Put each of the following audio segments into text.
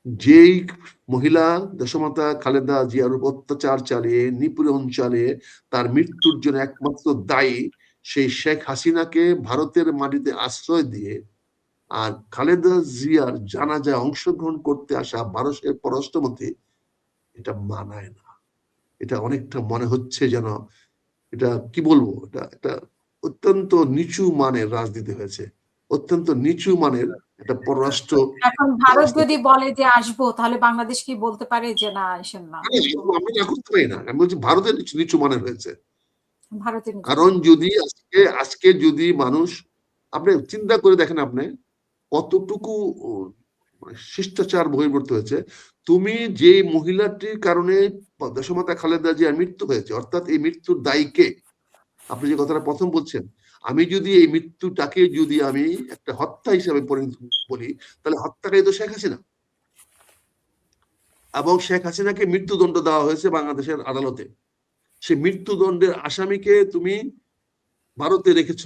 যেই মহিলা দেশমাতা খালেদা জিয়ার উপর অত্যাচার চালিয়ে নিপীড়ন চালিয়ে তার মৃত্যুর জন্য একমাত্র দায়ী সেই শেখ হাসিনাকে ভারতের মাটিতে আশ্রয় দিয়ে আর খালেদা জিয়ার জানাজায় অংশগ্রহণ করতে আসা ভারতের পররাষ্ট্রমন্ত্রী, এটা মানায় না। এটা অনেকটা মনে হচ্ছে যেন, এটা কি বলবো, এটা একটা অত্যন্ত নিচু মানের রাজনীতি হয়েছে, অত্যন্ত নিচু মানের একটা পররাষ্ট্র। এখন ভারত যদি বলে যে আসবো, তাহলে বাংলাদেশ কি বলতে পারে যে না আসেন না? আমরা না করতে পারি না, আমি বলছি ভারতের নিচু মানের হয়েছে। ভারতের কারণ যদি আজকে যদি মানুষ, আপনি চিন্তা করে দেখেন, আপনি কতটুকু শিষ্টাচার বহির্ভূত হয়েছে। তুমি যে মহিলাটির কারণে দেশমাতা খালেদা জিয়ার মৃত্যু হয়েছে, অর্থাৎ এই মৃত্যুর দায়ী কে? আপনি যে কথাটা প্রথম বলছেন, আমি যদি এই মৃত্যুটাকে যদি আমি একটা হত্যা হিসাবে বলি, তাহলে হত্যাকারী তো শেখ হাসিনা, এবং শেখ হাসিনাকে মৃত্যুদণ্ড দেওয়া হয়েছে বাংলাদেশের আদালতে। সে মৃত্যুদণ্ডের আসামিকে তুমি ভারতে রেখেছ,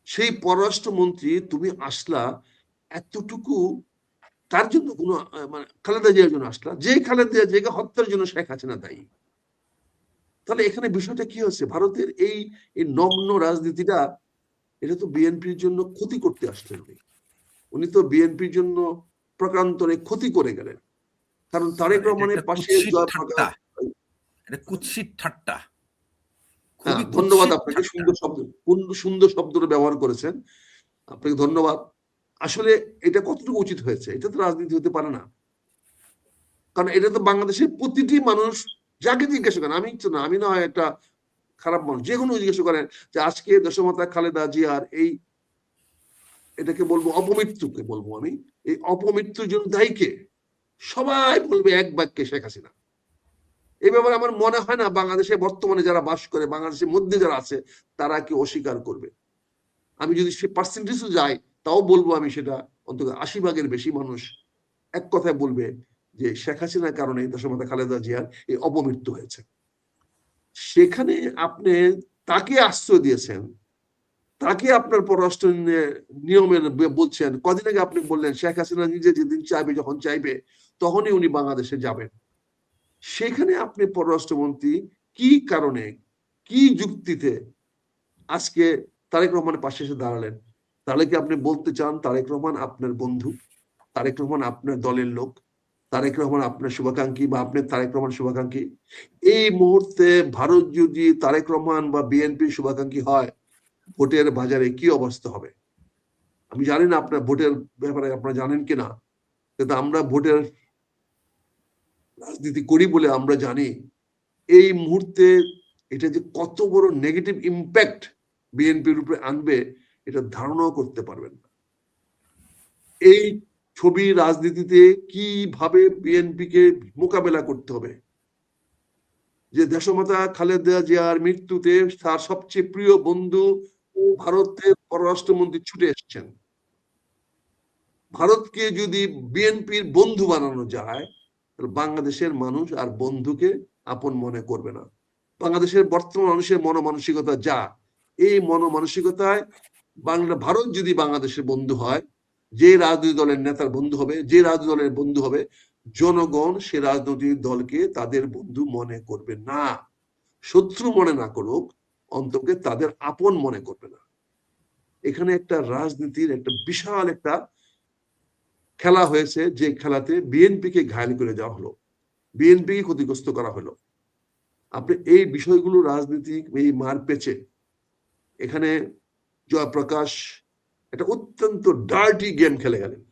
সেই পররাষ্ট্রমন্ত্রী তুমি আসলা এতটুকু, তার জন্য কোন মানে খালেদা জিয়ার জন্য আসলা, যে খালেদা জিয়াকে হত্যার জন্য শেখ হাসিনা দায়ী। তাহলে এখানে বিষয়টা কি হচ্ছে, ভারতের এই নগ্ন রাজনীতিটা, এটা তো বিএনপির জন্য ক্ষতি করতে আসলেন উনি। উনি তো বিএনপির জন্য প্রকারান্তরে ক্ষতি করে গেলেন। কারণ তারেক রহমানের পাশে জয়প্রকাশ, এটা কুৎসিত ঠাট্টা। ধন্যবাদ আপনাকে, সুন্দর শব্দটা ব্যবহার করেছেন, আপনাকে ধন্যবাদ। আসলে এটা কতটুকু উচিত হয়েছে? এটা তো রাজনীতি হতে পারে না। কারণ এটা তো বাংলাদেশের প্রতিটি মানুষ, যাকে জিজ্ঞাসা করেন, আমি তো না, আমি না হয় একটা খারাপ মানুষ, যে কোনো জিজ্ঞাসা করেন যে আজকে দেশমাতা খালেদা জিয়ার এই, এটাকে বলবো অপমৃত্যুকে বলবো আমি, এই অপমৃত্যুর জন্য দায়ী কে? সবাই বলবে এক বাক্যে শেখ হাসিনা। এই ব্যাপারে আমার মনে হয় না বাংলাদেশে বর্তমানে যারা বাস করে, বাংলাদেশের মধ্যে যারা আছে, তারা কি অস্বীকার করবে। আমি যদি সে পার্সেন্টেজও যাই, তাও বলবো আমি, সেটা অন্তত ৮০% বেশি মানুষ এক কথায় বলবে যে শেখ হাসিনার কারণে দেশমাতা খালেদা জিয়ার এই অপমৃত্যু হয়েছে। সেখানে আপনি তাকে আশ্রয় দিয়েছেন, তাকে আপনার পররাষ্ট্র নিয়মের বলছেন। কদিন আগে আপনি বললেন শেখ হাসিনা নিজে যেদিন চাইবে, যখন চাইবে, তখনই উনি বাংলাদেশে যাবেন। সেখানে আপনি পররাষ্ট্রমন্ত্রী কি কারণে, কি যুক্তিতে আজকে তারেক রহমানের পাশে এসে দাঁড়ালেন? তাহলে কি আপনি বলতে চান তারেক রহমান আপনার বন্ধু, তারেক রহমান আপনার দলের লোক, তারেক রহমান আপনার শুভাকাঙ্ক্ষী, বা আপনি তারেক রহমান শুভাকাঙ্ক্ষী? এই মুহূর্তে ভারত যদি তারেক রহমান বা বিএনপির শুভাকাঙ্ক্ষী হয়, ভোটের বাজারে কি অবস্থা হবে? আমি জানি না আপনার ভোটের ব্যাপারে আপনারা জানেন কিনা, কিন্তু আমরা ভোটের রাজনীতি করি বলে আমরা জানি এই মুহূর্তে এটা যে কত বড় নেগেটিভ ইম্প্যাক্ট বিএনপির উপরে আনবে, এটা ধারণাও করতে পারবেন না। এই ছবি রাজনীতিতে কিভাবে বিএনপিকে মোকাবেলা করতে হবে, যে দেশমাতা খালেদা জিয়ার মৃত্যুতে তার সবচেয়ে প্রিয় বন্ধু ও ভারতের পররাষ্ট্রমন্ত্রী ছুটে এসেছেন। ভারতকে যদি বিএনপির বন্ধু বানানো যায়, তাহলে বাংলাদেশের মানুষ আর বন্ধুকে আপন মনে করবে না। বাংলাদেশের বর্তমান মানুষের মনোমানসিকতা যা, এই মনোমানসিকতায় ভারত যদি বাংলাদেশের বন্ধু হয়, যে রাজনৈতিক দলের নেতার বন্ধু হবে, যে রাজনৈতিক দলের বন্ধু হবে, জনগণ সে রাজনৈতিক দলকে তাদের বন্ধু মনে করবে না। শত্রু মনে না করুক, অন্তকে তাদের আপন মনে করবে না। এখানে একটা রাজনীতির একটা বিশাল একটা খেলা হয়েছে, যে খেলাতে বিএনপিকে ঘায়ল করে দেওয়া হলো, বিএনপিকে ক্ষতিগ্রস্ত করা হলো। আপনি এই বিষয়গুলো রাজনীতি, এই মার পেচে এখানে জয়প্রকাশ একটা অত্যন্ত ডার্টি গেম খেলে গেলেন,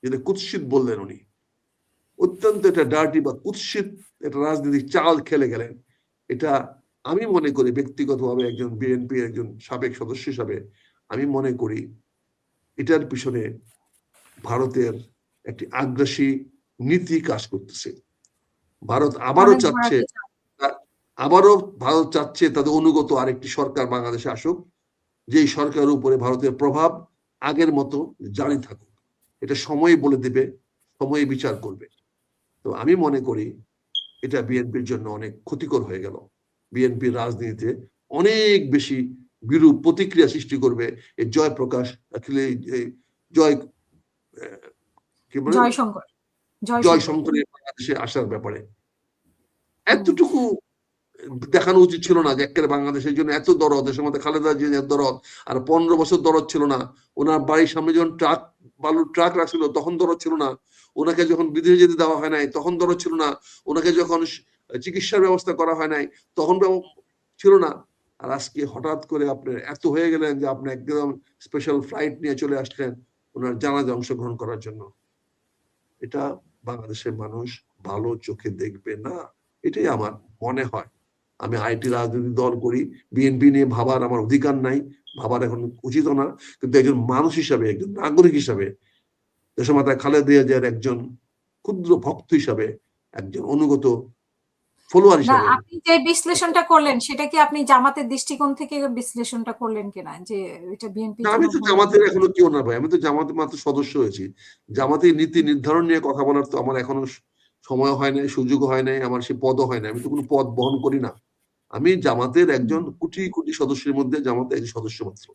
যেটা কুৎসিত বললেন উনি। অত্যন্ত একটা ডার্টি বা কুৎসিত একটা রাজনীতির চাল খেলে গেলেন। এটা আমি মনে করি ব্যক্তিগতভাবে, একজন বিএনপি একজন সাবেক সদস্য হিসাবে আমি মনে করি এটার পিছনে ভারতের একটি আগ্রাসী নীতি কাজ করতেছে। ভারত আবারও চাচ্ছে তাদের অনুগত আরেকটি সরকার বাংলাদেশে আসুক, যেই সরকারের উপরে ভারতের প্রভাব আগের মতো জারি থাকুক। এটা সময় বলে দেবে, সময় বিচার করবে। তো আমি মনে করি এটা বিএনপির জন্য অনেক ক্ষতিকর হয়ে গেল। বিএনপির রাজনীতিতে অনেক বেশি বিরূপ প্রতিক্রিয়া সৃষ্টি করবে এই জয়প্রকাশ, জয় কি বলে, জয়শঙ্কর জয়শঙ্করের বাংলাদেশে আসার ব্যাপারে এতটুকু দেখানো উচিত ছিল না যে একেবারে বাংলাদেশের জন্য এত দরদ, দেশের মধ্যে খালেদা জিয়ার দরদ, আর 15 বছর দরদ ছিল না। ওনার বাড়ির সামনে যখন বালুর ট্রাক রাখছিল তখন দরদ ছিল না। ওনাকে যখন বিদেশে যেতে দেওয়া হয় নাই তখন দরদ ছিল না। ওনাকে যখন চিকিৎসার ব্যবস্থা করা হয় নাই তখন ছিল না। আর আজকে হঠাৎ করে আপনি এত হয়ে গেলেন যে আপনি একদম স্পেশাল ফ্লাইট নিয়ে চলে আসলেন ওনার জানাজায় অংশগ্রহণ করার জন্য। এটা বাংলাদেশের মানুষ ভালো চোখে দেখবে না, এটাই আমার মনে হয়। আমি আইটি রাজনৈতিক দল করি, বিএনপি নিয়ে ভাবার আমার অধিকার নাই, ভাবার এখন উচিত না, কিন্তু একজন মানুষ হিসাবে, একজন নাগরিক হিসাবে, দেশমাতা খালেদা জিয়ার একজন ক্ষুদ্র ভক্ত হিসাবে, একজন অনুগত ফলোয়ার না, হিসাবে। আপনি যে বিশ্লেষণটা করলেন সেটা কি আপনি জামাতের দৃষ্টিকোণ থেকে বিশ্লেষণটা করলেন কিনা, যে এটা বিএনপি? আমি তো জামাতের এখনো কেউ না ভাই, আমি তো জামাতের মাত্র সদস্য হয়েছি। জামাতের নীতি নির্ধারণ নিয়ে কথা বলার তো আমার এখনো সময় হয় নাই, সুযোগ হয় নাই, আমার সে পদও হয় না, আমি তো কোনো পদ বহন করি না। আমি জামাতের একজন কোটি কোটি সদস্যের মধ্যে জামাতের একজন সদস্য মাত্র।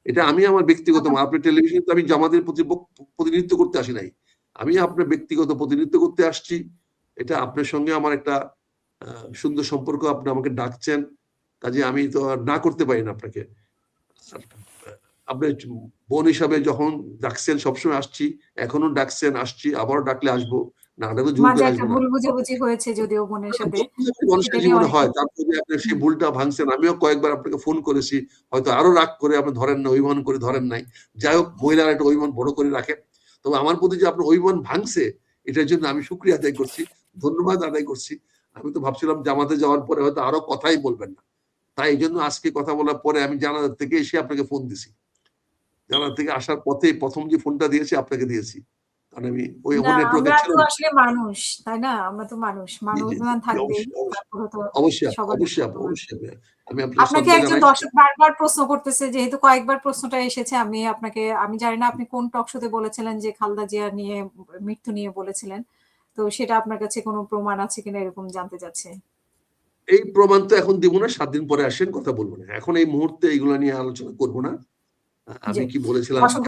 এটা আমি আমার ব্যক্তিগত, আপনার টেলিভিশনে তো আমি জামাতের প্রতিনিধিত্ব করতে আসি নাই, আমি আপনার ব্যক্তিগত প্রতিনিধিত্ব করতে আসছি। এটা আপনার সঙ্গে আমার একটা সুন্দর সম্পর্ক, আপনি আমাকে ডাকছেন, কাজে আমি তো আর না করতে পারি না আপনাকে। আপনার বোন হিসাবে যখন ডাকছেন সবসময় আসছি, এখনো ডাকছেন আসছি, আবারও ডাকলে আসবো, না ডাকলে জোর মাঝে করে একটা আসবো না। ভুল বুঝাবুঝি হয়েছে যদিও বোনের সাথে, মানুষের জীবনে হয়, তারপরে আপনি সেই ভুলটা ভাঙছেন, আমিও কয়েকবার আপনাকে ফোন করেছি, হয়তো আরো রাগ করে আপনি ধরেন না, অভিমান করে ধরেন নাই। যাই হোক, মহিলারা একটা অভিমান বড় করে রাখে, তবে আমার প্রতি যে আপনার অভিমান ভাঙছে এটার জন্য আমি শুকরিয়া আদায় করছি, ধন্যবাদ আদায় করছি। আমি তো ভাবছিলাম জামাতে যাওয়ার পরে হয়তো আরো কথাই বলবেন না, তাই এই জন্য আজকে কথা বলার পরে আমি জানালা থেকে এসে আপনাকে ফোন দিছি। জানালা থেকে আসার পথে প্রথম যে ফোনটা দিয়েছি আপনাকে দিয়েছি, কারণ আমি ওই না, নেটওয়ার্কে আমরা ছিল তো না। আসলে মানুষ, তাই না? আমরা তো মানুষ, মানবাভিমান থাকবেই। তারপরে তো অবশ্যই সবার অবশ্যই অবশ্যই আমি আপনাকে আপনাকে শ্রদ্ধা একজন জানাই। দর্শক বারবার প্রশ্ন করতেছে, যেহেতু কয়েকবার প্রশ্নটা এসেছে, আমি জানি না আপনি কোন টক শোতে বলেছিলেন যে খালেদা জিয়া নিয়ে, মৃত্যু নিয়ে বলেছিলেন, তো সেটা আপনার কাছে কোনো প্রমাণ আছে কিনা এরকম জানতে চাচ্ছে। এই প্রমাণ তো এখন দিব না, 7 দিন পরে আসেন কথা বলবো না, এখন এই মুহূর্তে এইগুলো নিয়ে আলোচনা করবো না। আমি জি, কি বলেছিলাম